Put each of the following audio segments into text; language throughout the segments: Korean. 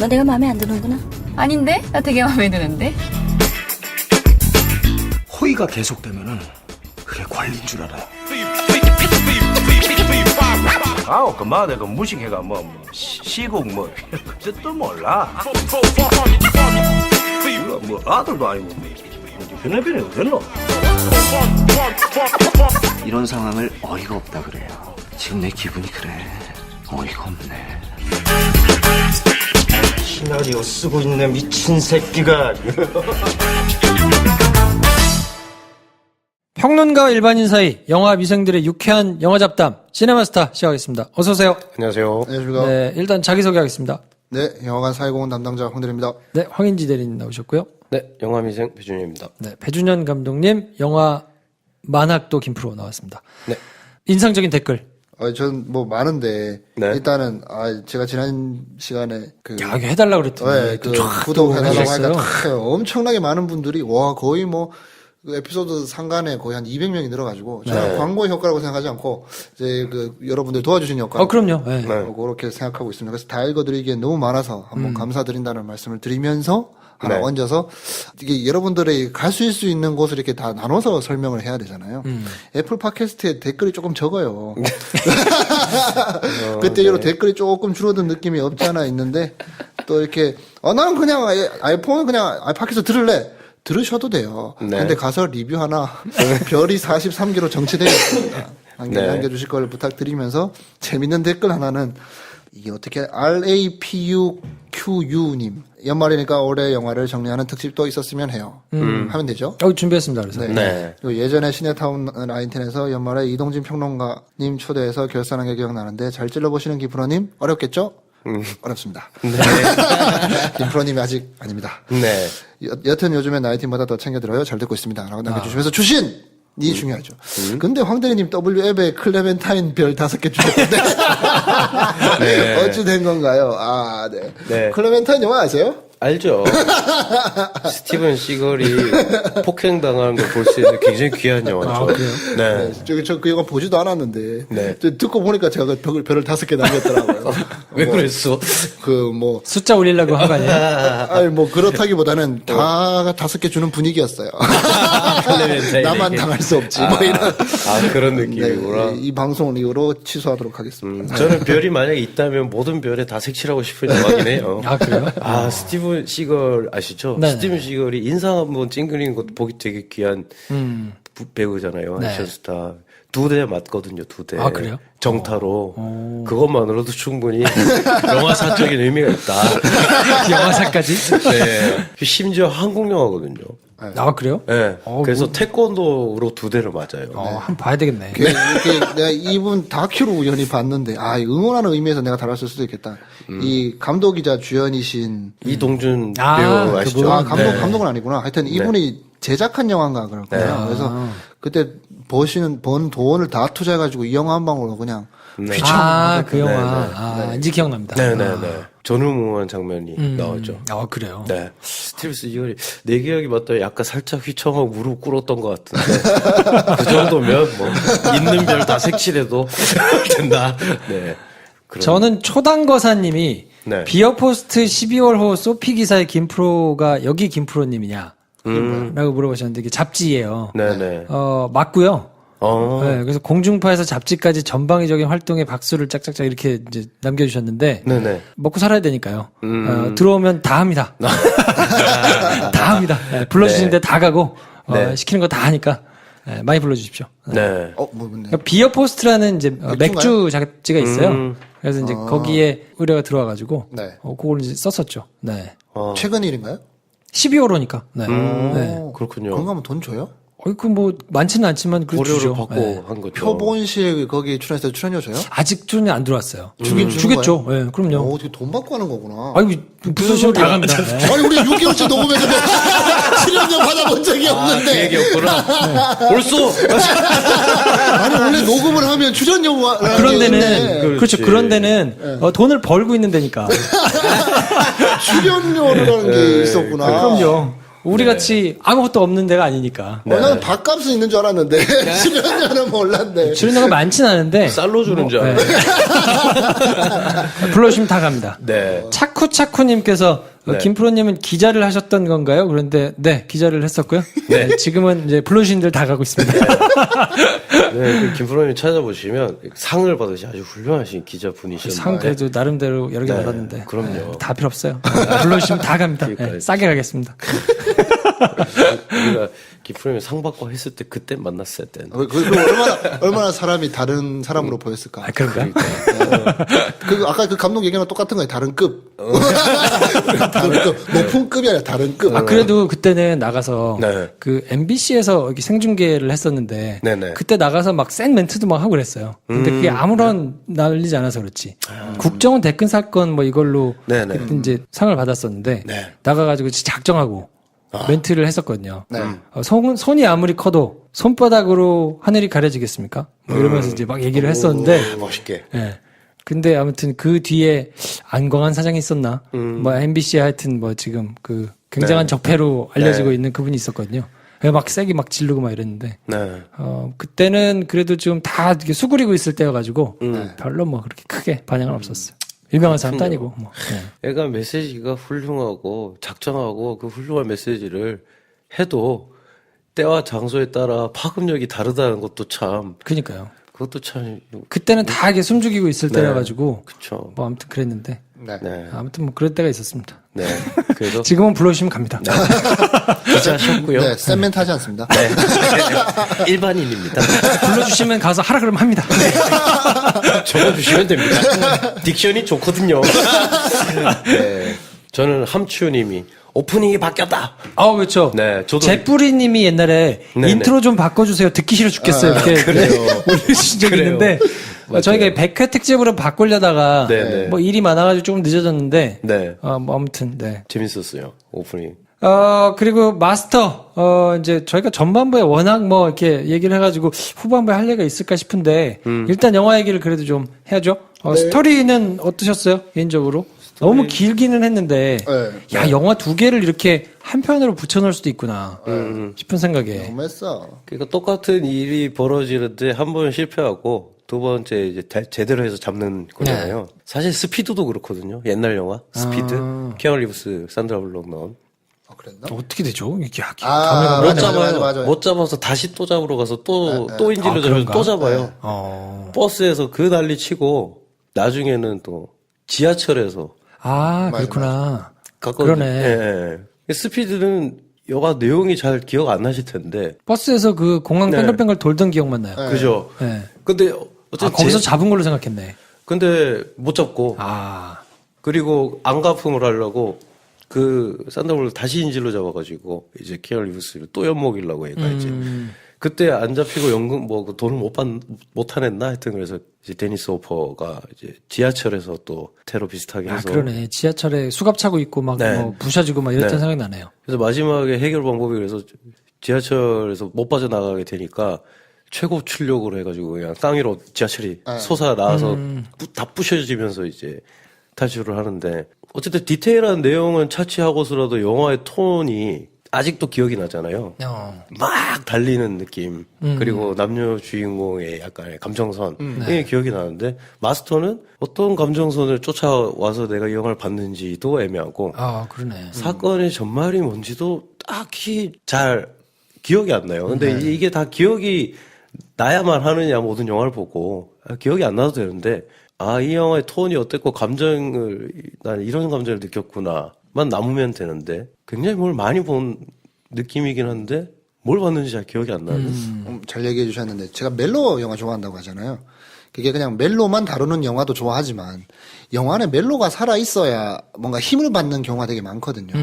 너 내가 마음에 안 드는구나. 아닌데? 나 되게 마음에 드는데? 호의가 계속되면은 그게 권리인 줄 알아. 아우 그마 내가 무식해가 시국 그 뜻도 몰라. 뭐 아들도 아니고 변해변해 어딨노? 이런 상황을 어이가 없다 그래요. 지금 내 기분이 그래. 어이가 없네. 시나리오 쓰고 있는 미친 새끼가. 평론가 일반인 사이 영화 미생들의 유쾌한 영화 잡담 시네마스타 시작하겠습니다. 어서 오세요. 안녕하세요. 안녕하십니까. 네, 일단 자기소개하겠습니다. 네, 영화관 사회공헌 담당자 황대리입니다. 네, 황인지 대리님 나오셨고요. 네, 영화미생 배준현입니다. 네, 배준현 감독님 영화 만학도 김프로 나왔습니다. 네. 인상적인 댓글. 전 뭐 많은데 네. 일단은 제가 지난 시간에 야, 이거 해달라고 그랬더니 네, 또 그 쫙 구독해달라고 하셨어요. 하니까 엄청나게 많은 분들이 와 거의 뭐 그 에피소드 상간에 거의 한 200명이 늘어가지고 저는 네. 광고 효과라고 생각하지 않고 이제 그 여러분들 도와주신 역할. 그럼요. 네. 그렇게 생각하고 있습니다. 그래서 다 읽어드리기에 너무 많아서 한번 감사드린다는 말씀을 드리면서 하나 네. 얹어서 이게 여러분들이 가실 수 있는 곳을 이렇게 다 나눠서 설명을 해야 되잖아요. 애플 팟캐스트에 댓글이 조금 적어요. 그때 이후로 댓글이 조금 줄어든 느낌이 없지 않아 있는데 또 이렇게 나는 그냥 아이폰은 그냥 팟캐스트 들을래. 들으셔도 돼요. 네. 근데 가서 리뷰 하나 별이 43개로 정치되어 있습니다. 네. 남겨주실 걸 부탁드리면서 재밌는 댓글 하나는 이게 어떻게 RAPUQU님 연말이니까 올해 영화를 정리하는 특집도 있었으면 해요. 하면 되죠. 준비했습니다. 그래서. 네. 그리고 예전에 시네타운 라인텐에서 연말에 이동진 평론가님 초대해서 결산한 게 기억나는데 잘 찔러보시는 김프로님 어렵겠죠? 어렵습니다. 김프로님이 아직 아닙니다. 네. 여튼 요즘에 나이팀보다 더 챙겨들어요. 잘 듣고 있습니다. 라고 남겨주시면서 주신! 이 중요하죠. 근데 황대리님 W앱에 클레멘타인 별 5개 주셨는데. 네. 어찌 된 건가요? 네. 네. 클레멘타인 영화 아세요? 알죠? 스티븐 시걸이 폭행당하는 걸 볼 수 있는 굉장히 귀한 영화죠. 네. 저 그 영화 보지도 않았는데. 네. 듣고 보니까 제가 별을 5개 남겼더라고요. 왜 그랬어? 숫자 올리려고 한 거 아니에요? 그렇다기보다는 다 5개 주는 분위기였어요. 나만 당할 수 없지. 이런. 그런 느낌이구나. 네, 이 방송 이후로 취소하도록 하겠습니다. 저는 별이 만약에 있다면 모든 별에 다 색칠하고 싶은 영화긴 해요. 그래요? 스티븐 시걸 아시죠? 네네. 스티븐 시걸이 인상 한번 찡그리는 것도 보기 되게 귀한 배우잖아요. 네. 액션 스타. 2대 맞거든요, 2대. 그래요? 정타로. 그것만으로도 충분히 영화사적인 의미가 있다. 영화사까지? 네. 심지어 한국 영화거든요. 그래요? 네. 그래서 태권도로 2대를 맞아요. 한번 봐야 되겠네. 내가 이분 다큐로 우연히 봤는데, 응원하는 의미에서 내가 다뤘을 수도 있겠다. 이 감독이자 주연이신. 이동준 배우 아시죠? 그분? 감독은 아니구나. 하여튼 이분이 제작한 영화인가 그렇군요. 네. 그래서 그때 번 돈을 다 투자해가지고 이 영화 한 방으로 그냥 네. 그 영화. 이제 기억납니다. 네네네. 전후무한 장면이 나오죠. 그래요? 네. 스티븐 시걸이 내 기억이 맞다 약간 살짝 휘청하고 무릎 꿇었던 것 같은데 그 정도면 있는 별 다 색칠해도 된다. 네. 저는 초당거사님이 네. 비어포스트 12월호 소피 기사의 김프로가 여기 김프로님이냐? 라고 물어보셨는데 이게 잡지예요. 네네. 맞고요. 네, 그래서 공중파에서 잡지까지 전방위적인 활동에 박수를 짝짝짝 이렇게 이제 남겨주셨는데 네네. 먹고 살아야 되니까요. 들어오면 다 합니다. 다 합니다. 네, 불러주시는데 다 가고 네. 시키는 거 다 하니까 많이 불러주십시오. 네. 뭔데? 그러니까 비어포스트라는 이제 맥주 잡지가 있어요. 그래서 이제 아. 거기에 의뢰가 들어와가지고 네. 그걸 이제 썼었죠. 네. 최근 일인가요? 12월호니까. 네. 네. 그렇군요. 그런가 하면 돈 줘요? 많지는 않지만 그래도 고려를 주죠. 받고 네. 한 거죠. 표본실 거기 출연해서 출연료 줘요? 아직 출연이 안 들어왔어요. 주긴 주는 주겠죠. 예, 그럼요. 어떻게 돈 받고 하는 거구나. 무슨 다 갑니다. 네. 아니 우리 6개월치 녹음해서 출연료 받아본 적이 없는데. 그 얘기였구나. 벌써? 아니 원래 녹음을 하면 출연료 그런 데는 그렇지. 그렇죠. 그런 데는 돈을 벌고 있는 데니까. 출연료라는 게 있었구나. 그럼요. 우리 같이 아무것도 없는 데가 아니니까. 나는 밥값은 있는 줄 알았는데 출연료는 몰랐네. 출연료가 많진 않은데 쌀로 주는 줄 알아요. 불러주시면 다 갑니다. 네. 차쿠차쿠님께서 네. 김프로님은 기자를 하셨던 건가요? 그런데 네 기자를 했었고요. 네. 지금은 이제 불러주신 들 다 가고 있습니다. 네, 그 김프로님 찾아보시면 상을 받으신 아주 훌륭하신 기자분이셨는데. 상 그래도 나름대로 여러 개 받았는데. 그럼요. 네, 다 필요 없어요. 불러주시면 다 갑니다. 그러니까요. 네, 싸게 가겠습니다. 우리가 김프로님 상 받고 했을 때 그때 만났을 때. 얼마나 사람이 다른 사람으로 보였을까. 아, 그런가? 아까 그 감독 얘기랑 똑같은 거예요. 다른 급. 다른 급. 높은 급이 아니라 다른 급. 아, 그래도 그때는 나가서 네. 그 MBC에서 이렇게 생중계를 했었는데 네네. 그때 나가서 막 센 멘트도 막 하고 그랬어요. 근데 그게 아무런 날리지 않아서 그렇지. 국정원 대권 사건 뭐 이걸로 네네. 그때 이제 상을 받았었는데 네. 나가가지고 진짜 작정하고 멘트를 했었거든요. 네. 손이 아무리 커도 손바닥으로 하늘이 가려지겠습니까? 뭐 이러면서 이제 막 얘기를 했었는데 멋있게. 예. 근데 아무튼 그 뒤에 안광한 사장이 있었나? 뭐 MBC 하여튼 뭐 지금 그 굉장한 네. 적폐로 알려지고 네. 있는 그분이 있었거든요. 막 세게 막 지르고 막 이랬는데. 네. 그때는 그래도 좀 다 이렇게 수그리고 있을 때여가지고 별로 뭐 그렇게 크게 반향은 없었어요. 유명한 사람도 아니고 뭐. 네. 애가 메시지가 훌륭하고 작정하고 그 훌륭한 메시지를 해도 때와 장소에 따라 파급력이 다르다는 것도 참 그니까요. 그것도 참 그때는 다 이게 숨죽이고 있을 네. 때여가지고 그쵸. 뭐 아무튼 그랬는데 네. 네. 아무튼 뭐 그럴 때가 있었습니다. 네. 그래서 지금은 불러주시면 갑니다. 기자셨고요. 네, 센 멘트 하지 않습니다. 네. 일반인입니다. 불러주시면 가서 하라 그러면 합니다. 적어주시면 됩니다. 딕션이 좋거든요. 네. 저는 함추님이 오프닝이 바뀌었다. 그렇죠. 네, 저도 제뿌리님이 옛날에 네네. 인트로 좀 바꿔주세요. 듣기 싫어 죽겠어요. 이렇게 올리신 적이 그래요. 있는데 맞아요. 저희가 100회 특집으로 바꾸려다가 네네. 뭐 일이 많아가지고 조금 늦어졌는데 네. 뭐 아무튼 네. 재밌었어요. 오프닝. 그리고 마스터 이제 저희가 전반부에 워낙 뭐 이렇게 얘기를 해가지고 후반부에 할 얘기가 있을까 싶은데 일단 영화 얘기를 그래도 좀 해야죠. 스토리는 어떠셨어요? 개인적으로? 너무 길기는 했는데 네. 야 영화 2개를 이렇게 한 편으로 붙여놓을 수도 있구나 싶은 생각에 너무했어. 그러니까 똑같은 일이 벌어지는데 한 번 실패하고 두 번째 이제 제대로 해서 잡는 거잖아요. 사실 스피드도 그렇거든요. 옛날 영화 스피드. 케어 리브스, 산드라 블록 나온. 그랬나? 어떻게 되죠? 이게 맞아, 못 잡아요. 맞아. 못 잡아서 다시 또 잡으러 가서 또 인질로 잡으면 그런가? 또 잡아요. 버스에서 그 난리 치고 나중에는 또 지하철에서 그렇구나. 갔거든요. 그러네. 예, 예. 스피드는 영화 내용이 잘 기억 안 나실 텐데. 버스에서 그 공항 네. 뺑글뺑글 돌던 기억만 나요. 그죠? 네. 근데 어쨌든 거기서 잡은 걸로 생각했네. 근데 못 잡고 그리고 안가품을 하려고 그 산더볼을 다시 인질로 잡아가지고 이제 케어 리브스를 또 엿먹이려고 얘가 이제 그때 안 잡히고 연금 뭐 그 돈을 못 타냈나 하여튼 그래서 이제 데니스 호퍼가 이제 지하철에서 또 테러 비슷하게 해서 그러네. 지하철에 수갑 차고 있고 막 네. 뭐 부셔지고 막 이랬던 네. 생각이 나네요. 그래서 마지막에 해결 방법이 그래서 지하철에서 못 빠져나가게 되니까 최고 출력으로 해가지고 그냥 땅 위로 지하철이 솟아 나와서 다 부셔지면서 이제 탈출을 하는데 어쨌든 디테일한 내용은 차치하고서라도 영화의 톤이 아직도 기억이 나잖아요. 막 달리는 느낌 그리고 남녀 주인공의 약간의 감정선 이게 기억이 나는데 마스터는 어떤 감정선을 쫓아와서 내가 이 영화를 봤는지도 애매하고 그러네. 사건의 전말이 뭔지도 딱히 잘 기억이 안 나요. 근데 이게 다 기억이 나야만 하느냐 모든 영화를 보고 기억이 안 나도 되는데 이 영화의 톤이 어땠고 감정을 난 이런 감정을 느꼈구나만 남으면 되는데 굉장히 뭘 많이 본 느낌이긴 한데 뭘 봤는지 잘 기억이 안 나는. 잘 얘기해 주셨는데 제가 멜로 영화 좋아한다고 하잖아요. 그게 그냥 멜로만 다루는 영화도 좋아하지만 영화 안에 멜로가 살아 있어야 뭔가 힘을 받는 경우가 되게 많거든요.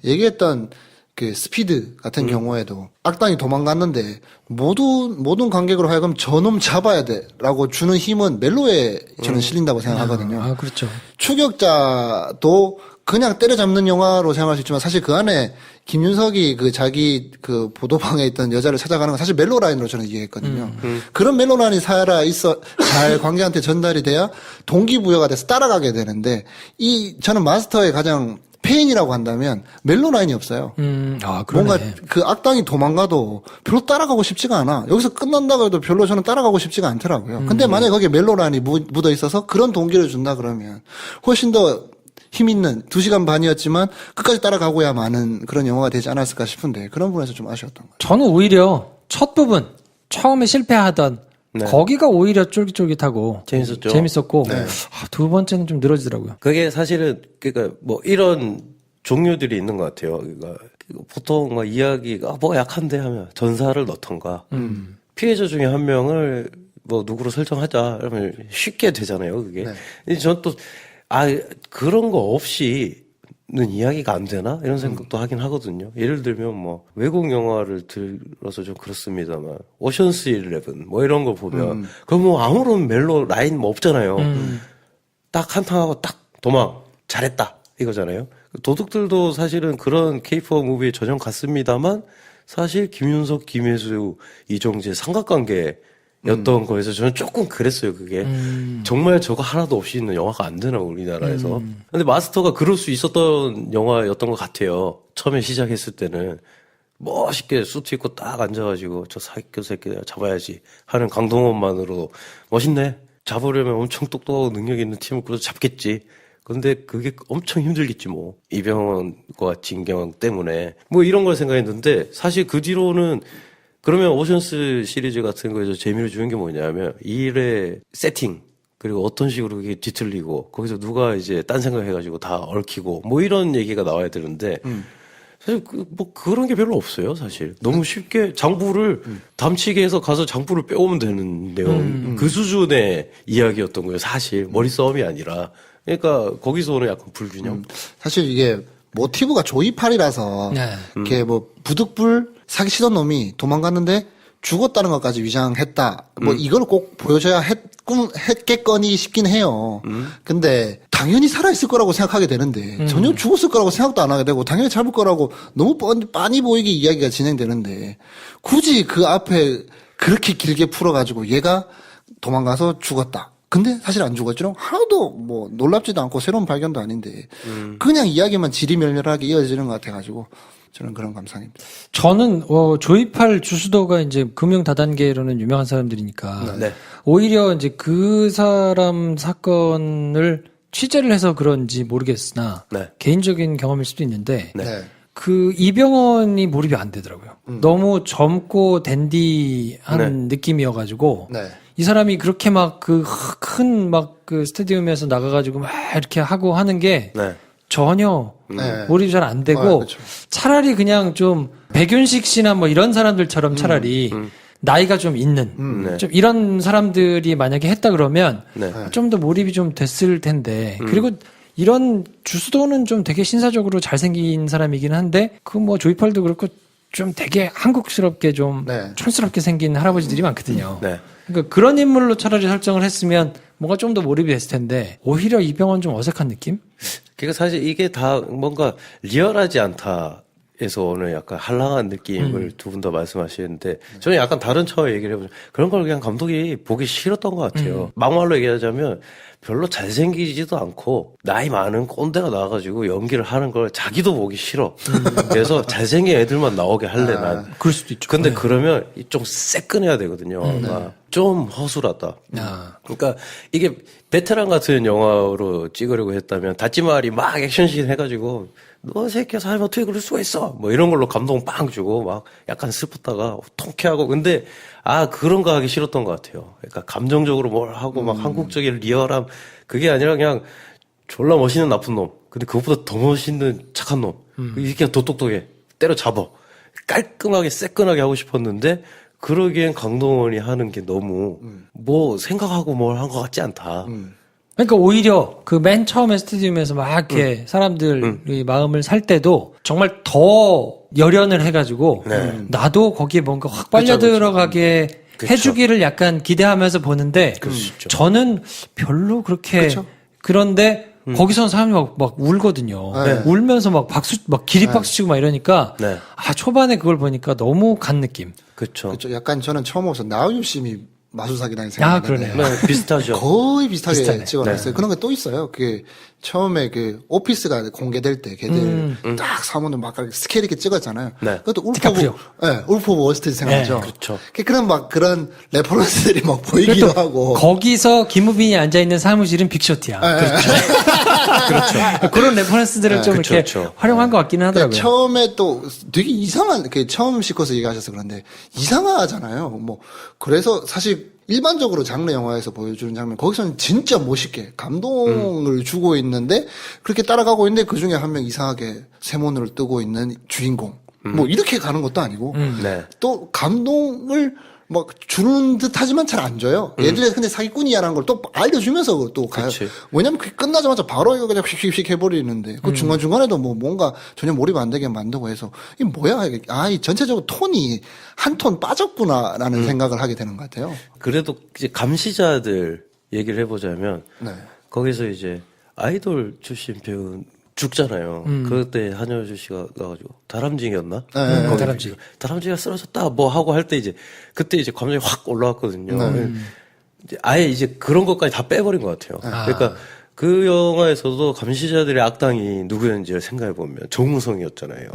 얘기했던 그 스피드 같은 경우에도 악당이 도망갔는데 모든 관객으로 하여금 저놈 잡아야 돼라고 주는 힘은 멜로에 저는 실린다고 생각하거든요. 그렇죠. 추격자도 그냥 때려잡는 영화로 생각할 수 있지만 사실 그 안에 김윤석이 그 자기 그 보도방에 있던 여자를 찾아가는 건 사실 멜로 라인으로 저는 이해했거든요. 그런 멜로 라인이 살아 있어 잘 관객한테 전달이 돼야 동기부여가 돼서 따라가게 되는데 저는 마스터의 가장 페인이라고 한다면 멜로 라인이 없어요. 그러네. 뭔가 그 악당이 도망가도 별로 따라가고 싶지가 않아. 여기서 끝난다고 해도 별로 저는 따라가고 싶지가 않더라고요. 근데 만약에 거기에 멜로 라인이 묻어 있어서 그런 동기를 준다 그러면 훨씬 더 힘 있는 2시간 반이었지만 끝까지 따라가고야 마는 그런 영화가 되지 않았을까 싶은데 그런 부분에서 좀 아쉬웠던 거예요. 저는 오히려 첫 부분 처음에 실패하던 거기가 오히려 쫄깃쫄깃하고 재밌었고 두 번째는 좀 늘어지더라고요. 그게 사실은 그러니까 뭐 이런 종류들이 있는 것 같아요. 그러니까 보통 막 이야기가 뭐 약한데 하면 전사를 넣던가 피해자 중에 한 명을 뭐 누구로 설정하자 이러면 쉽게 되잖아요. 그게. 근데 저는 또 그런 거 없이는 이야기가 안 되나 이런 생각도 하긴 하거든요. 예를 들면 뭐 외국 영화를 들어서 좀 그렇습니다만 오션스 11 뭐 이런 거 보면 그럼 뭐 아무런 멜로 라인 뭐 없잖아요. 딱 한탕하고 딱 도망 잘했다 이거잖아요. 도둑들도 사실은 그런 K-pop 무비에 전형 같습니다만 사실 김윤석, 김혜수, 이정재 삼각관계였던 거에서 저는 조금 그랬어요. 그게 정말 저거 하나도 없이 있는 영화가 안 되나 우리나라에서. 근데 마스터가 그럴 수 있었던 영화였던 것 같아요. 처음에 시작했을 때는 멋있게 수트 입고 딱 앉아가지고 저 사기꾼 새끼 내가 잡아야지 하는 강동원만으로 멋있네. 잡으려면 엄청 똑똑하고 능력 있는 팀을 꾸려서 잡겠지. 근데 그게 엄청 힘들겠지 뭐. 이병헌과 진경 때문에 뭐 이런 걸 생각했는데 사실 그 뒤로는 그러면 오션스 시리즈 같은 거에서 재미를 주는 게 뭐냐면 일의 세팅 그리고 어떤 식으로 그게 뒤틀리고 거기서 누가 이제 딴 생각해가지고 다 얽히고 뭐 이런 얘기가 나와야 되는데 사실 뭐 그런 게 별로 없어요. 사실 너무 쉽게 장부를 담치게 해서 가서 장부를 빼오면 되는 내용 그 수준의 이야기였던 거예요. 사실 머리 싸움이 아니라. 그러니까 거기서 오는 약간 불균형. 사실 이게 모티브가 조이팔이라서 이렇게 뭐 부득불 사기치던 놈이 도망갔는데 죽었다는 것까지 위장했다. 뭐 이걸 꼭 보여줘야 했겠거니 싶긴 해요. 근데 당연히 살아있을 거라고 생각하게 되는데 전혀 죽었을 거라고 생각도 안 하게 되고 당연히 잡을 거라고 너무 뻔히 보이게 이야기가 진행되는데 굳이 그 앞에 그렇게 길게 풀어가지고 얘가 도망가서 죽었다. 근데 사실 안 죽었죠. 하나도 뭐 놀랍지도 않고 새로운 발견도 아닌데 그냥 이야기만 지리멸렬하게 이어지는 것 같아가지고 저는 그런 감상입니다. 저는 조이팔 주수도가 이제 금융 다단계로는 유명한 사람들이니까 오히려 이제 그 사람 사건을 취재를 해서 그런지 모르겠으나 개인적인 경험일 수도 있는데 그 이병헌이 몰입이 안 되더라고요. 너무 젊고 댄디한 느낌이어가지고 이 사람이 그렇게 막 그 큰 막 그 스타디움에서 나가가지고 막 이렇게 하고 하는 게 전혀 몰입이 잘 안 되고 그렇죠. 차라리 그냥 좀 백윤식 씨나 뭐 이런 사람들처럼 차라리 나이가 좀 있는 좀 이런 사람들이 만약에 했다 그러면 좀 더 몰입이 좀 됐을 텐데 그리고 이런 주수도는 좀 되게 신사적으로 잘생긴 사람이긴 한데 그 뭐 조이팔도 그렇고 좀 되게 한국스럽게 좀 촌스럽게 생긴 할아버지들이 많거든요. 그러니까 그런 인물로 차라리 설정을 했으면 뭔가 좀 더 몰입이 됐을 텐데 오히려 이병헌 좀 어색한 느낌? 그러니까 사실 이게 다 뭔가 리얼하지 않다. 에서 오는 약간 한랑한 느낌을 두 분 다 말씀하시는데 저는 약간 다른 차원 얘기를 해보죠. 그런 걸 그냥 감독이 보기 싫었던 것 같아요. 막말로 얘기하자면 별로 잘생기지도 않고 나이 많은 꼰대가 나와가지고 연기를 하는 걸 자기도 보기 싫어. 그래서 잘생긴 애들만 나오게 할래 난. 그럴 수도 있죠. 근데 그러면 좀 새끈해야 되거든요. 좀 허술하다. 그러니까 이게 베테랑 같은 영화로 찍으려고 했다면 다찌마리 막 액션씬 해가지고 너 새끼야 사람 어떻게 그럴 수가 있어 뭐 이런 걸로 감동 빵 주고 막 약간 슬프다가 통쾌하고 근데 그런 거 하기 싫었던 것 같아요. 그러니까 감정적으로 뭘 하고 막 한국적인 리얼함 그게 아니라 그냥 졸라 멋있는 나쁜 놈 근데 그것보다 더 멋있는 착한 놈 이렇게 더 똑똑해 때려잡아 깔끔하게 새끈하게 하고 싶었는데 그러기엔 강동원이 하는 게 너무 뭐 생각하고 뭘 한 것 같지 않다. 그러니까 오히려 그 맨 처음에 스타디움에서 막 이렇게 사람들의 마음을 살 때도 정말 더 열연을 해가지고 나도 거기에 뭔가 확 빨려 들어가게 해주기를 약간 기대하면서 보는데 저는 별로 그렇게 그런데 거기서는 사람이 막 울거든요. 울면서 막 기립박수 치고 막 이러니까 초반에 그걸 보니까 너무 간 느낌. 그렇죠. 약간 저는 처음 와서 나우유심이 마술사기단이 생각나는데 그러네요. 네, 비슷하죠. 거의 비슷하게 비슷하네. 찍어놨어요. 그런 게 또 있어요. 그게 처음에 그 오피스가 공개될 때 걔들 딱 사문을 막 스케일 있게 찍었잖아요. 네. 그것도 디카프리오. 울프 오브 월스트리트 생각나죠. 네, 그렇죠. 그런 레퍼런스들이 막 보이기도 그리고 또 하고. 거기서 김우빈이 앉아있는 사무실은 빅쇼트야. 그렇죠. 그런 레퍼런스들을 좀 그렇죠, 이렇게 그렇죠. 활용한 것 같기는 하더라고요. 처음에 또 되게 이상한, 처음 시커스 얘기하셔서 그런데 이상하잖아요. 뭐, 그래서 사실 일반적으로 장르 영화에서 보여주는 장면, 거기서는 진짜 멋있게 감동을 주고 있는데, 그렇게 따라가고 있는데, 그 중에 한 명 이상하게 세모를 뜨고 있는 주인공. 뭐, 이렇게 가는 것도 아니고, 네. 또 감동을 막 주는 듯 하지만 잘 안 줘요. 얘들이 근데 사기꾼이야라는 걸 또 알려주면서 또 가요. 그치. 왜냐면 그게 끝나자마자 바로 이거 그냥 휙휙휙 해버리는데, 그 중간중간에도 뭐 뭔가 전혀 몰입 안 되게 만들고 해서, 이게 뭐야, 이게. 이 전체적으로 톤이 한 톤 빠졌구나라는 생각을 하게 되는 것 같아요. 그래도 이제 감시자들 얘기를 해보자면 네. 거기서 이제 아이돌 출신 배우 죽잖아요. 그때 한효주 씨가 나가지고 다람쥐였나? 네, 거기 다람쥐. 다람쥐가 쓰러졌다 뭐 하고 할 때 이제 그때 이제 감정이 확 올라왔거든요. 이제 아예 이제 그런 것까지 다 빼버린 것 같아요. 그러니까 그 영화에서도 감시자들의 악당이 누구였는지를 생각해 보면 정우성이었잖아요.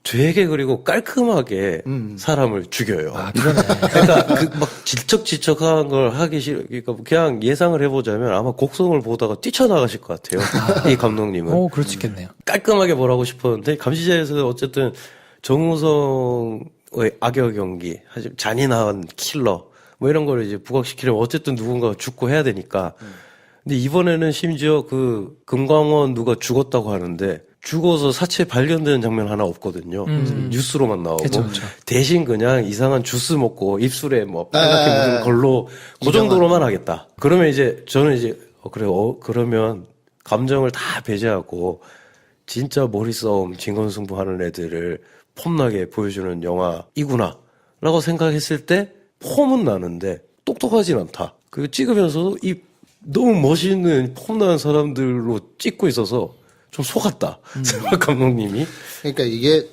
되게 그리고 깔끔하게 사람을 죽여요. 그러니까 그 막 질척질척한 걸 하기 싫어. 그러니까 그냥 예상을 해보자면 아마 곡성을 보다가 뛰쳐나가실 것 같아요. 이 감독님은. 오, 그럴 수 있겠네요. 깔끔하게 뭘 하고 싶었는데 감시자에서 어쨌든 정우성의 악역 연기, 잔인한 킬러 뭐 이런 거를 이제 부각시키려면 어쨌든 누군가가 죽고 해야 되니까. 근데 이번에는 심지어 그 금광원 누가 죽었다고 하는데 죽어서 사체 발견되는 장면 하나 없거든요. 뉴스로만 나오고 그쵸, 그쵸. 대신 그냥 이상한 주스 먹고 입술에 뭐 빨갛게 묻은 걸로 그 정도로만 하겠다. 그러면 이제 저는 이제 그러면 감정을 다 배제하고 진짜 머리 싸움 진검승부하는 애들을 폼나게 보여주는 영화이구나라고 생각했을 때 폼은 나는데 똑똑하진 않다. 그 찍으면서도 이 너무 멋있는 폼나는 사람들로 찍고 있어서 좀 속았다. 세박 감독님이. 그러니까 이게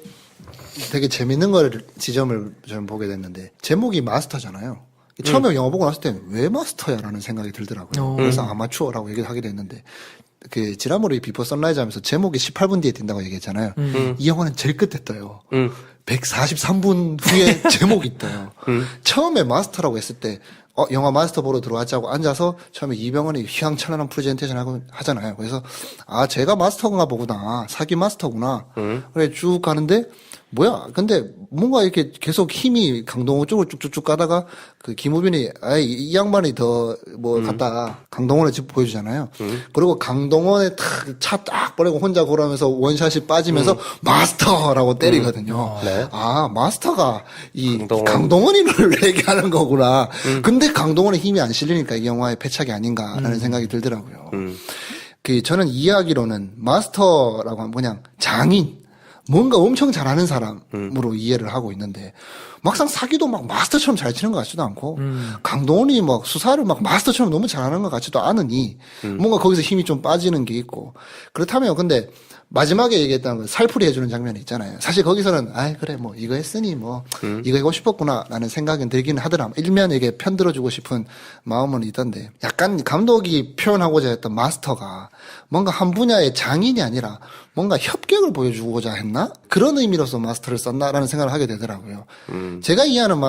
되게 재밌는 지점을 저는 보게 됐는데, 제목이 마스터잖아요. 처음에 영화 보고 났을 때는 왜 마스터야라는 생각이 들더라고요. 그래서 아마추어라고 얘기를 하게 됐는데, 그 지난번에 비포 선라이즈 하면서 제목이 18분 뒤에 뜬다고 얘기했잖아요. 이 영화는 제일 끝에 떠요. 143분 후에 제목이 떠요. 처음에 마스터라고 했을 때, 영화 마스터 보러 들어왔자고 앉아서 처음에 이병헌이 휘황찬란한 프레젠테이션 하잖아요. 그래서, 제가 마스터인가 보구나. 사기 마스터구나. 그래, 쭉 가는데, 뭐야. 근데 뭔가 이렇게 계속 힘이 강동원 쪽으로 쭉쭉쭉 가다가 그 김우빈이, 이 양반이 더 갔다. 강동원의 집 보여주잖아요. 그리고 강동원의 차 딱 버리고 혼자 걸어오면서 원샷이 빠지면서 마스터라고 때리거든요. 네. 마스터가 강동원이를 얘기하는 거구나. 근데 강동원의 힘이 안 실리니까 이 영화의 패착이 아닌가라는 생각이 들더라고요. 저는 이해하기로는 마스터라고 하면 그냥 장인, 뭔가 엄청 잘하는 사람으로 이해를 하고 있는데, 막상 사기도 막 마스터처럼 잘 치는 것 같지도 않고, 강동원이 막 수사를 막 마스터처럼 너무 잘하는 것 같지도 않으니, 뭔가 거기서 힘이 좀 빠지는 게 있고, 그렇다면 근데 마지막에 얘기했던 건 살풀이 해주는 장면이 있잖아요. 사실 거기서는, 그래, 뭐, 이거 했으니 뭐, 이거 하고 싶었구나, 라는 생각은 들기는 하더라. 일면에게 편들어주고 싶은 마음은 있던데, 약간 감독이 표현하고자 했던 마스터가 뭔가 한 분야의 장인이 아니라 뭔가 협격을 보여주고자 했나? 그런 의미로서 마스터를 썼나라는 생각을 하게 되더라고요. 제가 이해하는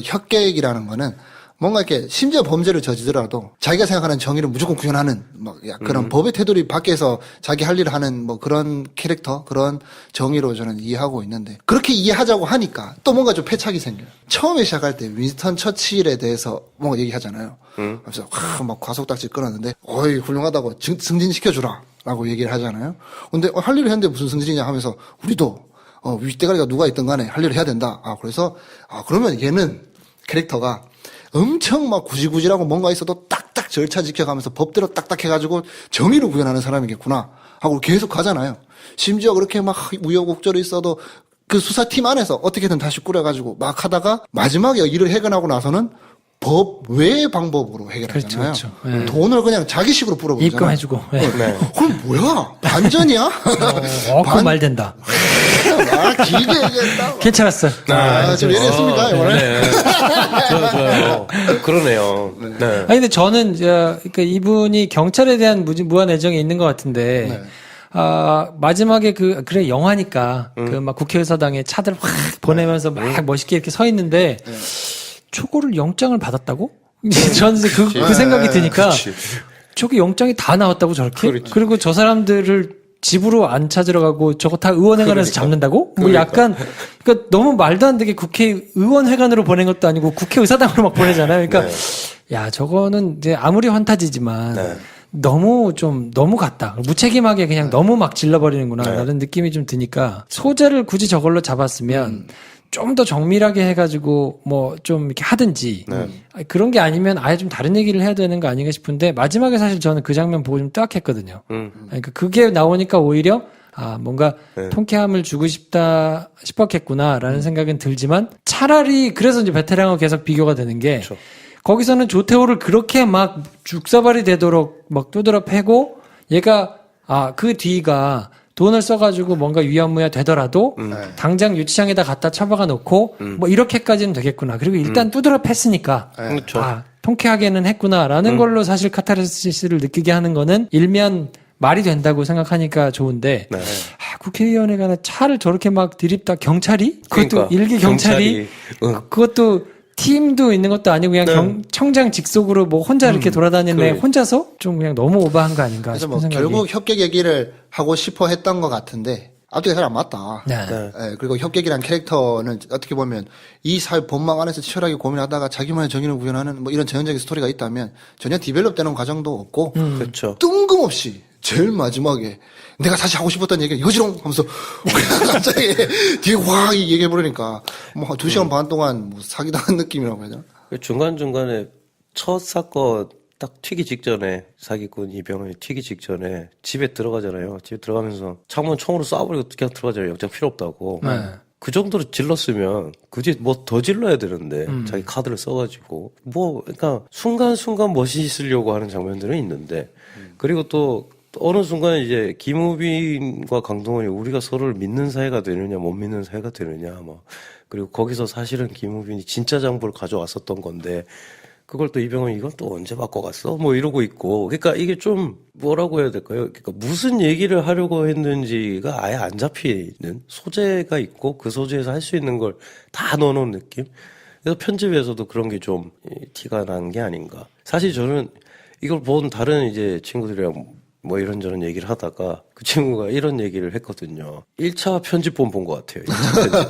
협격이라는 거는 뭔가 이렇게 심지어 범죄를 저지더라도 자기가 생각하는 정의를 무조건 구현하는 그런 법의 테두리 밖에서 자기 할 일을 하는 그런 캐릭터, 그런 정의로 저는 이해하고 있는데, 그렇게 이해하자고 하니까 또 뭔가 좀 패착이 생겨요. 처음에 시작할 때 윈스턴 처칠에 대해서 뭔가 얘기하잖아요. 그래서 막 과속딱지 끊었는데, 어이 훌륭하다고 승진시켜주라 라고 얘기를 하잖아요. 근데 할 일을 했는데 무슨 승진이냐 하면서 우리도 윗대가리가 누가 있든 간에 할 일을 해야 된다. 그래서 그러면 얘는 캐릭터가 엄청 막 구질구질하고 뭔가 있어도 딱딱 절차 지켜가면서 법대로 딱딱 해가지고 정의를 구현하는 사람이겠구나 하고 계속 가잖아요. 심지어 그렇게 막 우여곡절이 있어도 그 수사팀 안에서 어떻게든 다시 꾸려가지고 막 하다가 마지막에 일을 해결하고 나서는 법 외의 방법으로 해결하잖아요. 그렇죠. 돈을 그냥 자기식으로 뿌려버리잖아요. 입금해주고. 그럼 뭐야? 반전이야? 그 말 된다. 길게 얘기했다. 괜찮았어요. 좀 얘기했습니까, 이번에? 네. 좋아요. 그러네요. 네. 아니 근데 저는 그러니까 이분이 경찰에 대한 무한 애정이 있는 것 같은데 네. 마지막에 그래 영화니까 그 막 국회의사당에 차들 확 보내면서 막 멋있게 이렇게 서 있는데 초고를 영장을 받았다고? 저는 그 생각이 드니까 저게 영장이 다 나왔다고 저렇게? 그리고 저 사람들을 집으로 안 찾으러 가고 저거 다 의원회관에서 잡는다고? 뭐 약간 그러니까 너무 말도 안 되게 국회의원회관으로 보낸 것도 아니고 국회의사당으로 막 보내잖아요. 그러니까 야 저거는 이제 아무리 환타지지만 너무 같다. 무책임하게 그냥 너무 막 질러버리는구나 라는 느낌이 좀 드니까 소재를 굳이 저걸로 잡았으면 좀 더 정밀하게 해가지고 뭐 좀 이렇게 하든지 그런 게 아니면 아예 좀 다른 얘기를 해야 되는 거 아닌가 싶은데 마지막에 사실 저는 그 장면 보고 좀 뜨악했거든요. 그러니까 그게 나오니까 오히려 뭔가 통쾌함을 주고 싶었겠구나라는 생각은 들지만 차라리 그래서 이제 베테랑하고 계속 비교가 되는 게 거기서는 조태호를 그렇게 막 죽사발이 되도록 막 두드러 패고 얘가 그 뒤가 돈을 써가지고 뭔가 유야무야 되더라도 당장 유치장에다 갖다 처박아 놓고 뭐 이렇게까지는 되겠구나. 그리고 일단 두드러 팼으니까 통쾌하게는 했구나라는 걸로 사실 카타르시스를 느끼게 하는 거는 일면 말이 된다고 생각하니까 좋은데 국회의원회관에 차를 저렇게 막 들이다 경찰이? 그것도 그러니까, 일개 경찰이 그것도 팀도 있는 것도 아니고 그냥 청장 직속으로 뭐 혼자 이렇게 돌아다니는 혼자서 좀 그냥 너무 오버한 거 아닌가 그래서 싶은 뭐 생각이. 결국 협객 얘기를 하고 싶어 했던 것 같은데 앞뒤가 잘 안 맞다. 그리고 협객이란 캐릭터는 어떻게 보면 이 사회 본망 안에서 치열하게 고민하다가 자기만의 정의를 구현하는 뭐 이런 전형적인 스토리가 있다면 전혀 디벨롭되는 과정도 없고 그렇죠. 뜬금없이 제일 마지막에 내가 사실 하고 싶었던 얘기가 이거지롱 하면서 갑자기 뒤에 확 얘기해버리니까 뭐 2시간 반 동안 뭐 사기당한 느낌이라고 해야 되나? 중간중간에 첫 사건 딱 튀기 직전에 사기꾼 이병헌이 튀기 직전에 집에 들어가잖아요. 집에 들어가면서 창문 총으로 쏴버리고 그냥 들어가잖아요. 영장 필요 없다고. 그 정도로 질렀으면 굳이 뭐 더 질러야 되는데 자기 카드를 써가지고 뭐 그러니까 순간순간 멋있으려고 하는 장면들은 있는데 그리고 또 어느 순간 이제 김우빈과 강동원이 우리가 서로를 믿는 사이가 되느냐 못 믿는 사이가 되느냐 뭐 그리고 거기서 사실은 김우빈이 진짜 장부를 가져왔었던 건데 그걸 또 이병헌이 이건 또 언제 바꿔갔어? 뭐 이러고 있고 그러니까 이게 좀 뭐라고 해야 될까요? 그러니까 무슨 얘기를 하려고 했는지가 아예 안 잡히는 소재가 있고 그 소재에서 할 수 있는 걸 다 넣어놓은 느낌? 그래서 편집에서도 그런 게 좀 티가 난 게 아닌가. 사실 저는 이걸 본 다른 이제 친구들이랑 뭐 이런저런 얘기를 하다가 그 친구가 이런 얘기를 했거든요. 1차 편집본 본 것 같아요. 1차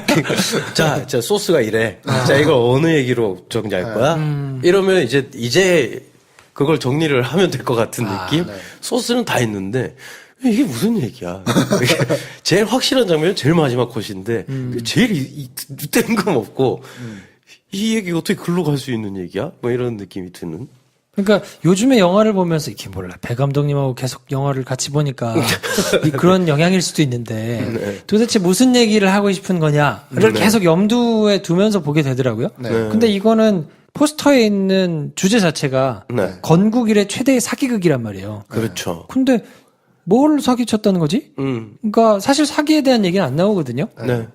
편집. 자, 소스가 이래. 자, 이걸 어느 얘기로 정리할 거야? 이러면 이제 그걸 정리를 하면 될 것 같은 느낌? 소스는 다 있는데, 이게 무슨 얘기야? 제일 확실한 장면은 제일 마지막 컷인데, 제일 뜬금없고, 이 얘기 어떻게 글로 갈 수 있는 얘기야? 뭐 이런 느낌이 드는. 그러니까 요즘에 영화를 보면서 이렇게 몰라 배 감독님하고 계속 영화를 같이 보니까 그런 영향일 수도 있는데 도대체 무슨 얘기를 하고 싶은 거냐를 계속 염두에 두면서 보게 되더라고요. 근데 이거는 포스터에 있는 주제 자체가 건국 이래 최대의 사기극이란 말이에요. 그렇죠. 근데 뭘 사기쳤다는 거지? 그러니까 사실 사기에 대한 얘기는 안 나오거든요.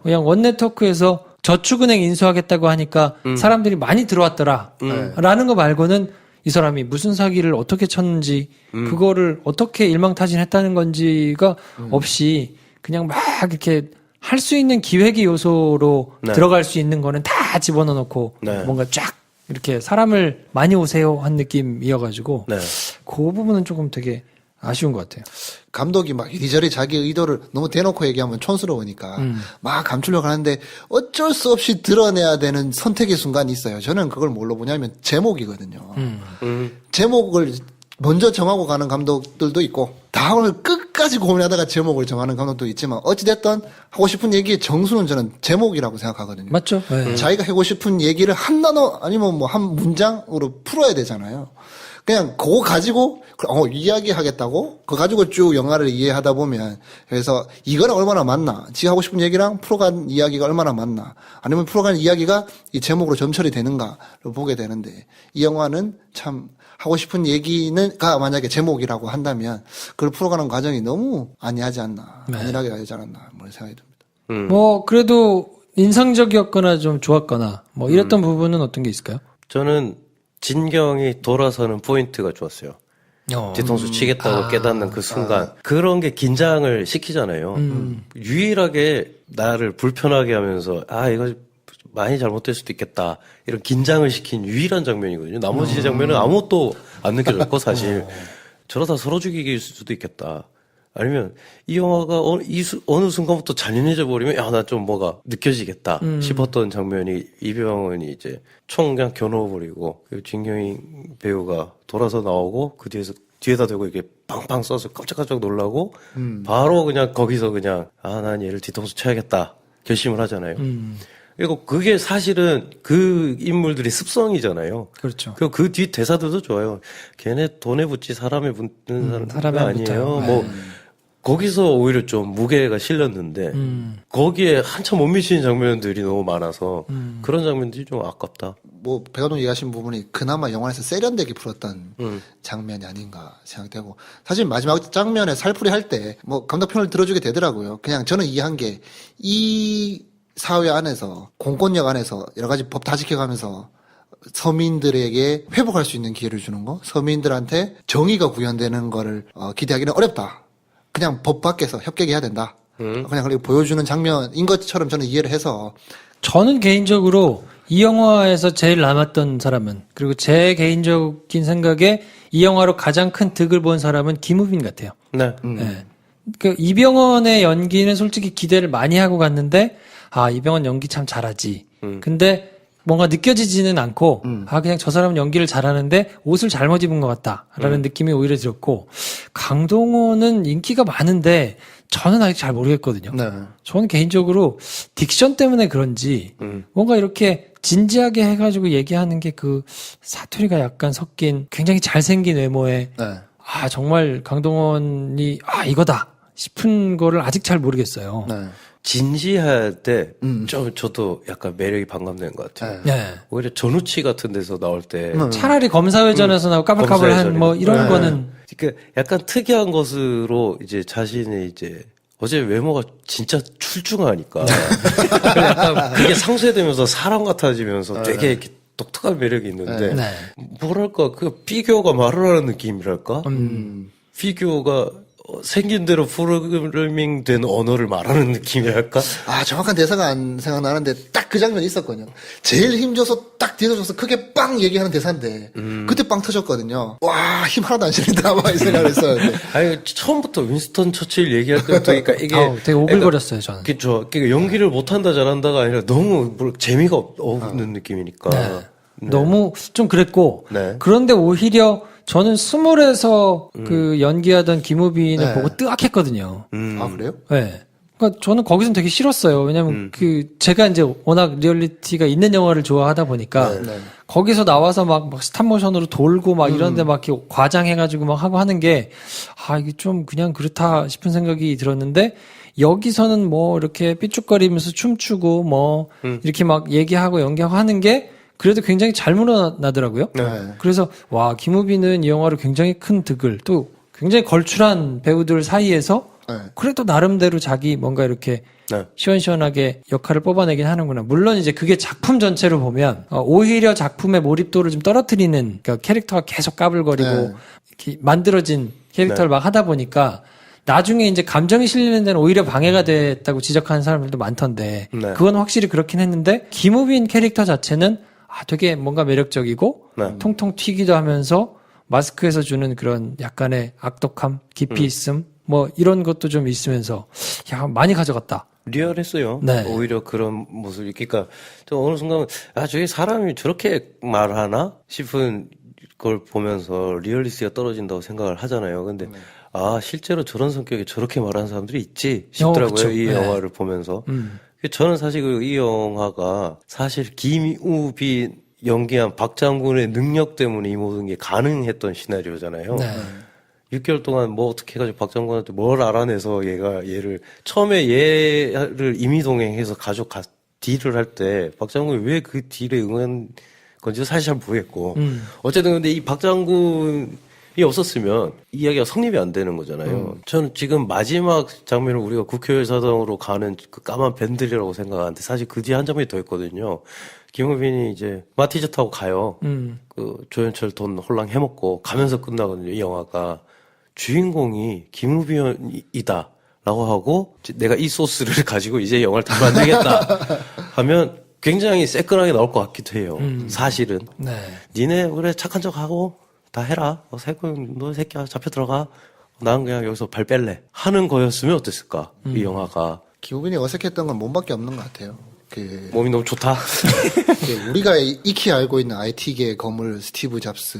그냥 원네트워크에서 저축은행 인수하겠다고 하니까 사람들이 많이 들어왔더라 라는 거 말고는 이 사람이 무슨 사기를 어떻게 쳤는지 그거를 어떻게 일망타진했다는 건지가 없이 그냥 막 이렇게 할 수 있는 기획의 요소로 들어갈 수 있는 거는 다 집어넣어 놓고 뭔가 쫙 이렇게 사람을 많이 오세요 한 느낌이어가지고 그 부분은 조금 되게 아쉬운 것 같아요. 감독이 막 이리저리 자기 의도를 너무 대놓고 얘기하면 촌스러우니까 막 감추려고 하는데 어쩔 수 없이 드러내야 되는 선택의 순간이 있어요. 저는 그걸 뭘로 보냐면 제목이거든요. 제목을 먼저 정하고 가는 감독들도 있고 다음을 끝까지 고민하다가 제목을 정하는 감독도 있지만 어찌됐든 하고 싶은 얘기의 정수는 저는 제목이라고 생각하거든요. 맞죠? 자기가 하고 싶은 얘기를 한 단어 아니면 뭐 한 문장으로 풀어야 되잖아요. 그냥 그거 가지고 이야기 하겠다고 그거 가지고 쭉 영화를 이해하다 보면 그래서 이거랑 얼마나 맞나 지가 하고 싶은 얘기랑 풀어간 이야기가 얼마나 맞나 아니면 풀어간 이야기가 이 제목으로 점철이 되는가를 보게 되는데 이 영화는 참 하고 싶은 얘기는가 만약에 제목이라고 한다면 그걸 풀어가는 과정이 너무 안이하지 않나, 안일하게 가지 않았나, 뭐 생각이 듭니다. 뭐 그래도 인상적이었거나 좀 좋았거나 뭐 이랬던 부분은 어떤 게 있을까요? 저는 진경이 돌아서는 포인트가 좋았어요. 뒤통수 치겠다고 깨닫는 그 순간. 그런 게 긴장을 시키잖아요. 유일하게 나를 불편하게 하면서, 이거 많이 잘못될 수도 있겠다. 이런 긴장을 시킨 유일한 장면이거든요. 나머지 장면은 아무것도 안 느껴졌고, 사실. 저러다 서로 죽이길 수도 있겠다. 아니면 이 영화가 어느 순간부터 잔인해져 버리면 나 좀 뭐가 느껴지겠다 싶었던 장면이 이병헌이 이제 총 그냥 겨누어버리고 그리고 진경이 배우가 돌아서 나오고 그 뒤에다 대고 이렇게 빵빵 쏴서 깜짝깜짝 놀라고 바로 그냥 거기서 그냥 난 얘를 뒤통수 쳐야겠다 결심을 하잖아요. 그리고 그게 사실은 그 인물들의 습성이잖아요. 그렇죠. 그리고 그 뒤 대사들도 좋아요. 걔네 돈에 붙지 사람에 붙는 사람이 사람이 안 붙어요. 아니에요. 뭐 거기서 오히려 좀 무게가 실렸는데 거기에 한참 못 미치는 장면들이 너무 많아서 그런 장면들이 좀 아깝다. 뭐 배감독 얘기하신 부분이 그나마 영화에서 세련되게 풀었던 장면이 아닌가 생각되고 사실 마지막 장면에 살풀이 할 때 뭐 감독 편을 들어주게 되더라고요. 그냥 저는 이해한 게 이 사회 안에서 공권력 안에서 여러 가지 법 다 지켜가면서 서민들에게 회복할 수 있는 기회를 주는 거, 서민들한테 정의가 구현되는 거를 기대하기는 어렵다. 그냥 법 밖에서 협객해야 된다. 그냥 그리고 보여주는 장면인 것처럼 저는 이해를 해서 저는 개인적으로 이 영화에서 제일 남았던 사람은 그리고 제 개인적인 생각에 이 영화로 가장 큰 득을 본 사람은 김우빈 같아요. 네. 네. 그 이병헌의 연기는 솔직히 기대를 많이 하고 갔는데 이병헌 연기 참 잘하지. 근데 뭔가 느껴지지는 않고 그냥 저 사람은 연기를 잘하는데 옷을 잘못 입은 것 같다라는 느낌이 오히려 들었고 강동원은 인기가 많은데 저는 아직 잘 모르겠거든요. 네. 저는 개인적으로 딕션 때문에 그런지 뭔가 이렇게 진지하게 해가지고 얘기하는 게 그 사투리가 약간 섞인 굉장히 잘생긴 외모에 네. 정말 강동원이 이거다 싶은 거를 아직 잘 모르겠어요. 네. 진지할 때 좀 저도 약간 매력이 반감되는 것 같아요. 네. 오히려 전우치 같은 데서 나올 때 차라리 검사회전에서 나오고 까불까불한 뭐 이런 거는 그러니까 약간 특이한 것으로 이제 자신의 이제 어제 외모가 진짜 출중하니까 약간 그게 상쇄되면서 사람 같아지면서 되게 이렇게 독특한 매력이 있는데 네. 뭐랄까 그 피규어가 말을 하는 느낌이랄까 피규어가 생긴 대로 프로그래밍 된 언어를 말하는 느낌이랄까? 정확한 대사가 안 생각나는데 딱 그 장면이 있었거든요. 제일 힘줘서 딱 뒤에서 줘서 크게 빵 얘기하는 대사인데 그때 빵 터졌거든요. 와, 힘 하나도 안 실린다 막 이 생각을 했었는데. 아니 처음부터 윈스턴 처칠 얘기할 때부터 그러니까 이게 되게 오글거렸어요, 저는. 그렇죠. 그러니까 연기를 못한다 잘한다가 아니라 너무 재미가 없는 느낌이니까. 네. 너무 좀 그랬고 네. 그런데 오히려 저는 스물에서 그 연기하던 김우빈을 네. 보고 뜨악했거든요. 그래요? 네. 그러니까 저는 거기선 되게 싫었어요. 왜냐면 제가 이제 워낙 리얼리티가 있는 영화를 좋아하다 보니까 네. 거기서 나와서 막 스탑모션으로 돌고 막 이런데 막 이렇게 과장해가지고 막 하고 하는 게 이게 좀 그냥 그렇다 싶은 생각이 들었는데 여기서는 뭐 이렇게 삐죽거리면서 춤추고 뭐 이렇게 막 얘기하고 연기하고 하는 게 그래도 굉장히 잘 물어나더라고요. 네. 그래서 김우빈은 이 영화로 굉장히 큰 득을 또 굉장히 걸출한 배우들 사이에서 네. 그래도 나름대로 자기 뭔가 이렇게 네. 시원시원하게 역할을 뽑아내긴 하는구나. 물론 이제 그게 작품 전체로 보면 오히려 작품의 몰입도를 좀 떨어뜨리는 그러니까 캐릭터가 계속 까불거리고 네. 이렇게 만들어진 캐릭터를 막 하다 보니까 나중에 이제 감정이 실리는 데는 오히려 방해가 됐다고 지적하는 사람들도 많던데 네. 그건 확실히 그렇긴 했는데 김우빈 캐릭터 자체는 되게 뭔가 매력적이고 네. 통통 튀기도 하면서 마스크에서 주는 그런 약간의 악독함, 깊이 있음 뭐 이런 것도 좀 있으면서 많이 가져갔다. 리얼했어요. 네. 오히려 그런 모습이. 그러니까 저 어느 순간 저게 사람이 저렇게 말하나 싶은 걸 보면서 리얼리티가 떨어진다고 생각을 하잖아요. 근데 실제로 저런 성격에 저렇게 말하는 사람들이 있지 싶더라고요. 그쵸. 이 네. 영화를 보면서. 저는 사실 이 영화가 사실 김우빈 연기한 박장군의 능력 때문에 이 모든 게 가능했던 시나리오잖아요. 네. 6개월 동안 뭐 어떻게 해가지고 박장군한테 뭘 알아내서 얘를 처음에 얘를 임의동행해서 딜을 할 때 박장군이 왜 그 딜에 응한 건지 사실 잘 모르겠고. 어쨌든 근데 이 박장군이 없었으면 이야기가 성립이 안 되는 거잖아요. 저는 지금 마지막 장면을 우리가 국회의사당으로 가는 그 까만 밴들이라고 생각하는데 사실 그 뒤에 한 장면이 더 있거든요. 김우빈이 이제 마티즈 타고 가요. 그 조현철 돈 홀랑 해먹고 가면서 끝나거든요. 이 영화가. 주인공이 김우빈이다. 라고 하고 내가 이 소스를 가지고 이제 영화를 다 만들겠다 하면 굉장히 새끈하게 나올 것 같기도 해요. 사실은. 네. 니네 그래 착한 척하고 다 해라. 너 새끼야 잡혀 들어가. 난 그냥 여기서 발 뺄래. 하는 거였으면 어땠을까? 이 영화가. 김우빈이 어색했던 건 몸밖에 없는 것 같아요. 몸이 너무 좋다. 우리가 익히 알고 있는 IT계의 거물 스티브 잡스,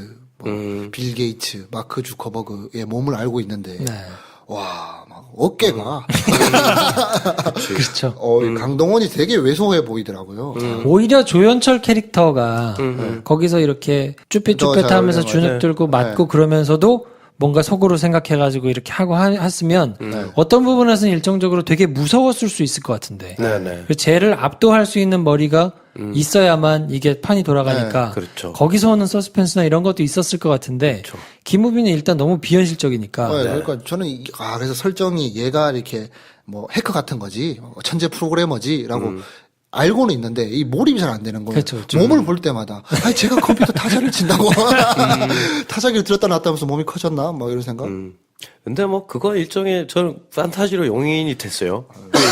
빌 게이츠, 마크 주커버그의 몸을 알고 있는데, 네. 와, 막 어깨가 그렇죠. 강동원이 되게 왜소해 보이더라고요. 오히려 조연철 캐릭터가 거기서 이렇게 쭈뼛쭈뼛하면서 잘 주눅 들고 맞고 그러면서도 뭔가 속으로 생각해가지고 이렇게 하고 했으면 어떤 부분에서는 일정적으로 되게 무서웠을 수 있을 것 같은데 네네. 쟤를 압도할 수 있는 머리가 있어야만 이게 판이 돌아가니까 네, 그렇죠. 거기서 오는 서스펜스나 이런 것도 있었을 것 같은데 그렇죠. 김우빈은 일단 너무 비현실적이니까 그러니까 저는 그래서 설정이 얘가 이렇게 뭐 해커 같은 거지, 천재 프로그래머지라고 알고는 있는데 이 몰입이 잘 안 되는 거예요. 그렇죠, 그렇죠. 몸을 볼 때마다 제가 컴퓨터 타자를 친다고 타자기를 들었다 놨다 하면서 몸이 커졌나 뭐 이런 생각. 근데 뭐 그거 일종의 저는 판타지로 용인이 됐어요.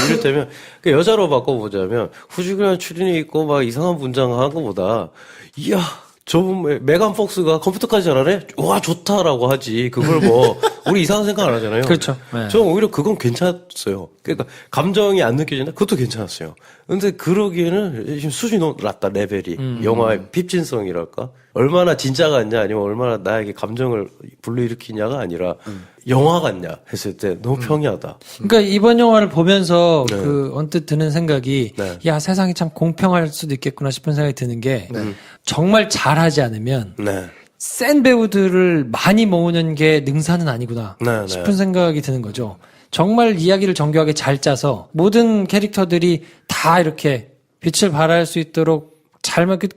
이를테면 그 여자로 바꿔보자면 후지그란 출연이 있고 막 이상한 분장한 것보다 이야 저분 메간 폭스가 컴퓨터까지 잘하네? 와 좋다라고 하지. 그걸 뭐 우리 이상한 생각 안 하잖아요. 그렇죠. 네. 저는 오히려 그건 괜찮았어요. 그러니까 감정이 안 느껴진다? 그것도 괜찮았어요. 근데 그러기에는 지금 수준이 너무 낮다 레벨이. 영화의 핍진성이랄까? 얼마나 진짜 같냐 아니면 얼마나 나에게 감정을 불러일으키냐가 아니라 영화 같냐 했을 때 너무 평이하다. 그러니까 이번 영화를 보면서 그 언뜻 드는 생각이 야 세상이 참 공평할 수도 있겠구나 싶은 생각이 드는 게 정말 잘하지 않으면 네. 센 배우들을 많이 모으는 게 능사는 아니구나 네, 싶은 생각이 드는 거죠. 정말 이야기를 정교하게 잘 짜서 모든 캐릭터들이 다 이렇게 빛을 발할 수 있도록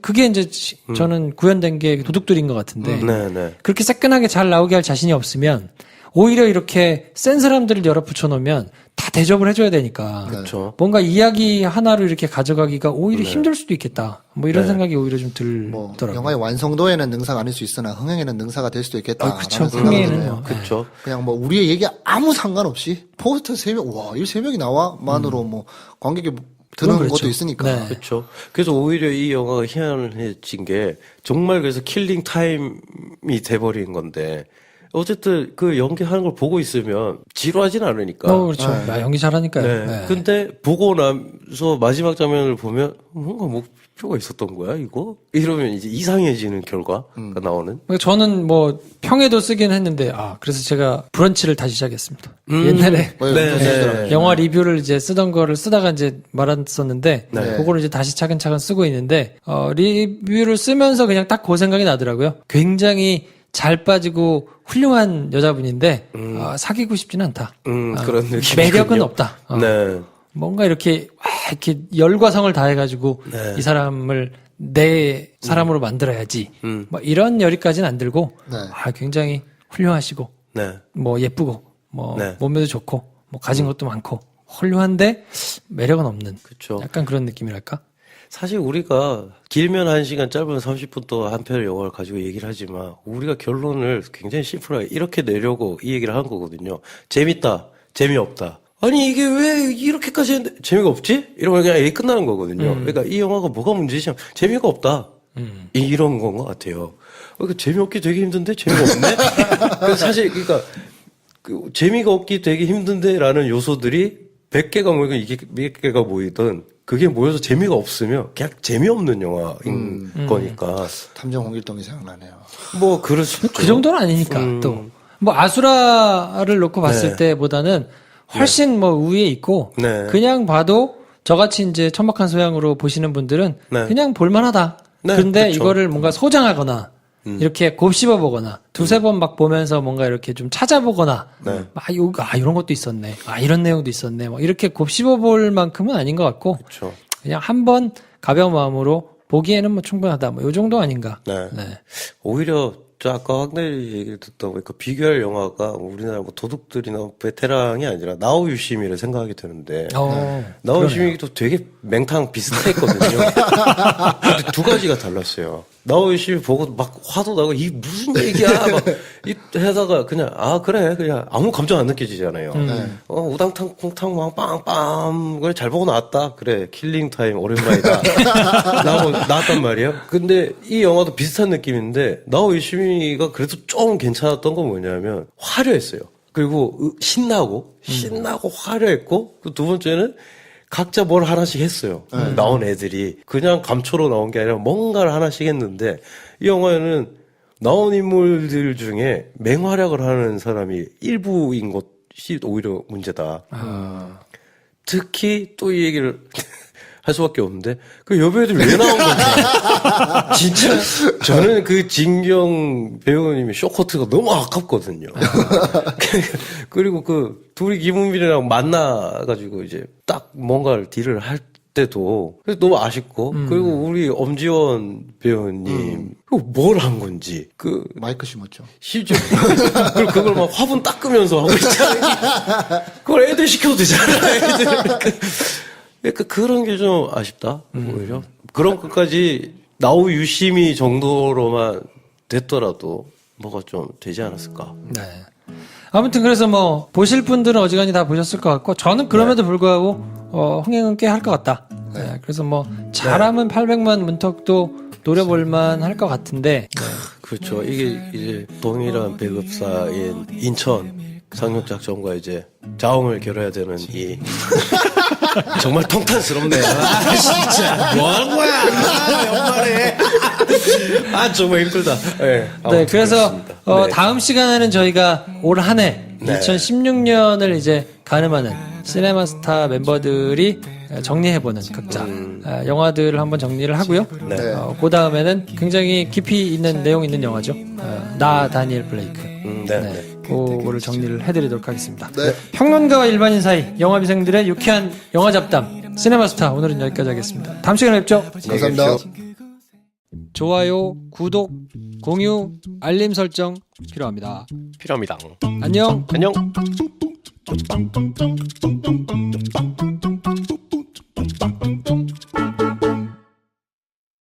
그게 이제 저는 구현된 게 도둑들인 것 같은데 네. 그렇게 새끈하게 잘 나오게 할 자신이 없으면 오히려 이렇게 센 사람들을 열어 붙여놓으면 다 대접을 해줘야 되니까 그렇죠. 뭔가 이야기 하나로 이렇게 가져가기가 오히려 힘들 수도 있겠다. 뭐 이런 생각이 오히려 좀 들더라고요. 영화의 완성도에는 능사가 아닐 수 있으나 흥행에는 능사가 될 수도 있겠다. 그렇죠. 흥행에는 뭐. 그렇죠. 그냥 뭐 우리의 얘기 아무 상관없이 포스터 3명, 이 3명이 나와만으로 뭐 관객이 드는 그렇죠. 것도 있으니까. 네. 그렇죠. 그래서 오히려 이 영화가 희한해진 게 정말 그래서 킬링 타임이 돼버린 건데 어쨌든 그 연기하는 걸 보고 있으면 지루하진 않으니까. 그렇죠. 연기 잘하니까요. 네. 네. 근데 보고 나서 마지막 장면을 보면 뭔가 목표가 있었던 거야 이거? 이러면 이제 이상해지는 결과가 나오는. 그러니까 저는 뭐 평에도 쓰긴 했는데 그래서 제가 브런치를 다시 시작했습니다. 옛날에 네. 영화 리뷰를 이제 쓰던 거를 쓰다가 이제 말았었는데 그거를 이제 다시 차근차근 쓰고 있는데 리뷰를 쓰면서 그냥 딱 그 생각이 나더라고요. 굉장히 잘 빠지고 훌륭한 여자분인데 사귀고 싶지는 않다. 그런 느낌. 매력은 없다. 네. 뭔가 이렇게 이렇게 열과 성을 다해가지고 이 사람을 내 사람으로 만들어야지. 뭐 이런 열의까지는 안 들고 굉장히 훌륭하시고 네. 뭐 예쁘고 뭐 몸매도 좋고 뭐 가진 것도 많고 훌륭한데 매력은 없는. 그쵸. 약간 그런 느낌이랄까? 사실 우리가 길면 1시간 짧으면 30분 동안 한 편의 영화를 가지고 얘기를 하지만 우리가 결론을 굉장히 심플하게 이렇게 내려고 이 얘기를 한 거거든요. 재밌다, 재미없다. 아니 이게 왜 이렇게까지 했는데 재미가 없지? 이러면 그냥 얘기 끝나는 거거든요. 그러니까 이 영화가 뭐가 문제지? 재미가 없다. 이런 건 것 같아요. 그러니까 재미없기 되게 힘든데 재미가 없네? 그래서 사실 그러니까 재미가 없기 되게 힘든데라는 요소들이 100개가 모이건 이게 100개가 모이든 그게 모여서 재미가 없으면 그냥 재미없는 영화인 거니까. 탐정 홍길동이 생각나네요. 뭐 그럴 수 그 정도는 아니니까 또. 뭐 아수라를 놓고 봤을 때보다는 훨씬 뭐 우위에 있고 그냥 봐도 저같이 이제 천박한 소양으로 보시는 분들은 그냥 볼만하다. 그런데 그쵸. 이거를 뭔가 소장하거나 이렇게 곱씹어 보거나 두세 번 막 보면서 뭔가 이렇게 좀 찾아보거나 이런 것도 있었네. 이런 내용도 있었네. 뭐 이렇게 곱씹어 볼 만큼은 아닌 것 같고 그쵸. 그냥 한번 가벼운 마음으로 보기에는 뭐 충분하다. 뭐 요 정도 아닌가. 네. 네. 오히려 저 아까 황대리 얘기를 듣다 보니까 비교할 영화가 우리나라 뭐 도둑들이나 베테랑이 아니라 나우 유시미를 생각하게 되는데 나우 유시미도 되게 맹탕 비슷했거든요. 근데 두 가지가 달랐어요. 나우 유시미 보고 막 화도 나고 이 무슨 얘기야 막 이 하다가 그냥 아 그래 그냥 아무 감정 안 느껴지잖아요. 우당탕 쿵탕 왕 빵빵 그래 잘 보고 나왔다 그래 킬링 타임 오랜만이다 나왔단 말이에요. 근데 이 영화도 비슷한 느낌인데 나우 유시미가 그래도 좀 괜찮았던 건 뭐냐면 화려했어요. 그리고 신나고 화려했고 그 두 번째는 각자 뭘 하나씩 했어요. 나온 애들이 그냥 감초로 나온 게 아니라 뭔가를 하나씩 했는데 이 영화에는 나온 인물들 중에 맹활약을 하는 사람이 일부인 것이 오히려 문제다. 특히 또 이 얘기를 할 수밖에 없는데 그 여배우들 왜 나온 건지 진짜 저는 그 진경 배우님의 쇼커트가 너무 아깝거든요. 그리고 그 둘이 김은빈이랑 만나가지고 이제 딱 뭔가를 딜을 할 때도 그래서 너무 아쉽고 그리고 우리 엄지원 배우님 뭘 한 건지 그 마이크 심었죠. 실제 그걸 막 화분 닦으면서 하고 있잖아요. 그걸 애들 시켜도 되잖아. 애들. 그러니까 그런 게 좀 아쉽다. 오히려 그런 것까지 나우 유심히 정도로만 됐더라도 뭐가 좀 되지 않았을까. 네. 아무튼 그래서 뭐 보실 분들은 어지간히 다 보셨을 것 같고 저는 그럼에도 불구하고 흥행은 꽤 할 것 같다. 네. 그래서 뭐 잘하면 800만 문턱도 노려볼만 할 것 같은데. 그렇죠. 이게 이제 동일한 배급사인 인천 상륙작전과 이제 자웅을 겨뤄야 되는 이 정말 통탄스럽네요. 진짜 뭐 하는 거야? 연말에 정말 힘들다. 네, 그래서 네. 다음 시간에는 저희가 올 한 해 2016년을 이제 가늠하는 시네마스타 멤버들이 정리해보는 각자 영화들을 한번 정리를 하고요. 네. 그 다음에는 굉장히 깊이 있는 내용 있는 영화죠. 나 다니엘 블레이크. 네. 그거를 정리를 해드리도록 하겠습니다. 네. 평론가와 일반인 사이 영화비생들의 유쾌한 영화 잡담 시네마스타 오늘은 여기까지 하겠습니다. 다음 시간에 뵙죠. 감사합니다. 좋아요, 구독, 공유, 알림 설정 필요합니다. 필요합니다. 안녕. 안녕.